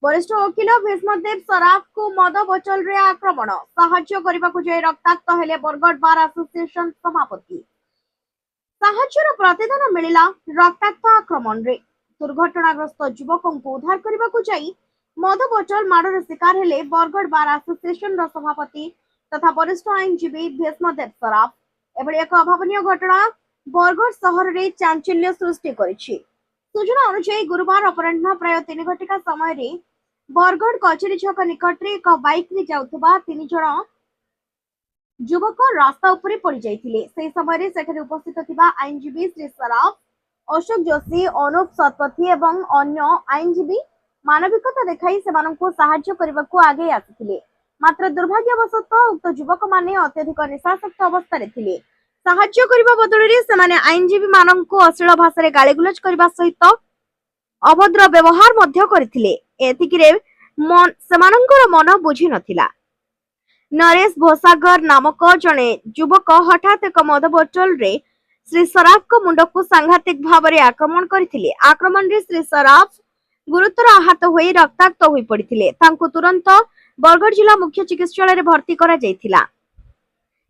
वरिष्ठ वकिल भीष्मदेव सराफ को मद बोतल रे आक्रमण साहाय्य करने जाई रक्ताक्त हेले बरगढ़ बार एसोसिएशन सभापति साहाय्यर प्रतिदान मिलिला रक्ताक्त आक्रमण रे दुर्घटनाग्रस्त युवकों को उद्धार करने जाई मद बोतल माड़र शिकार हेले बरगढ़ बार एसोसिएशन सभापति तथा वरिष्ठ आईनजीवी भीष्मदेव सराफ एभली एक अभावनीय घटना बरगढ़ सहर रे चांचल्य सृष्टि करिछि। सूचना अनुसार गुरुवार अपराह्न प्राय 3 घटिका समय बरगढ़ कचेरी छक निकट रे एक बाइक रे जाउथबा 3 जण युवक रास्ता उपरे पड़ जाइथिले। सेही समय सेठारे उपस्थित थिबा आईनजीवी श्री सराफ, अशोक जोशी, अनुप शतपथी एवं अन्य आईनजीवी मानविकता देखाई सेमानंकु साहाय्य करबाकू आगे आसिथिले। मात्र दुर्भाग्यवशतः उक्त युवक माने अत्यधिक निशासक्त अवस्था रे थिले। साहाय्य करबा बदଳରେ ସେମାନେ ଆଇନଜୀବୀ ମାନଙ୍କୁ ଅଶ୍ଳୀଳ ଭାଷାରେ ଗାଳିଗୁଲଜ କରିବା ସହିତ ଅଭଦ୍ର ବ୍ୟବହାର ମଧ୍ୟ କରିଥିଲେ। ଏତିକିରେ ସେମାନଙ୍କର ମନ ବୁଝି ନଥିଲା। नरेश भोसागर नामक जने युवक हठात एक मद बोतल रे श्री सराफ को मुंड को सांघातिक भाव में आक्रमण करथिले। आक्रमण रे श्री सराफ गुरुतर आहत होई रक्ताक्त होई पड़िथिले। तांको तुरंत बरगढ़ जिला मुख्य चिकित्सालय रे भर्ती करा जायथिला।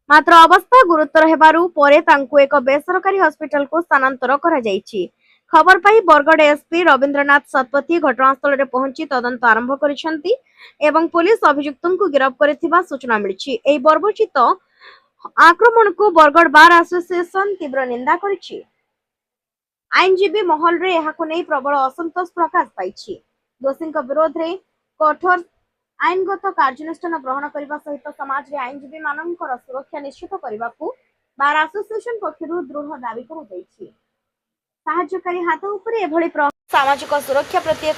मात्र अवस्था गुरुतर हेबारु परे तांको एक बेसरकारी हॉस्पिटल को स्थानांतर करा जायछि। खबर पाई बरगढ़ एसपी रविंद्रनाथ शतपथी घटनास्थल रे पहुंची तदंत आरंभ करिसेंती एवं पुलिस अभियुक्तों को गिरफ्त करिथिबा सूचना मिलिछि। एई बर्बरचित आक्रमण को बरगढ़ बार एसोसिएशन तीव्र निंदा करिछि। आईनजीवी महल रे एहाको नै प्रबल असंतोष प्रकाश पाइछि। दोषीଙ୍କ विरोध रे कठोर आईनगत कार्यानुष्ठान ग्रहण करबा सहित समाज रे आईनजीवी मानकर सुरक्षा निश्चित करबाकू बार एसोसिएशन पक्षरु दृढ़ दाबी करा जायछि। साहाय्यकारी हाथ उपरे एभली सामाजिक सुरक्षा प्रति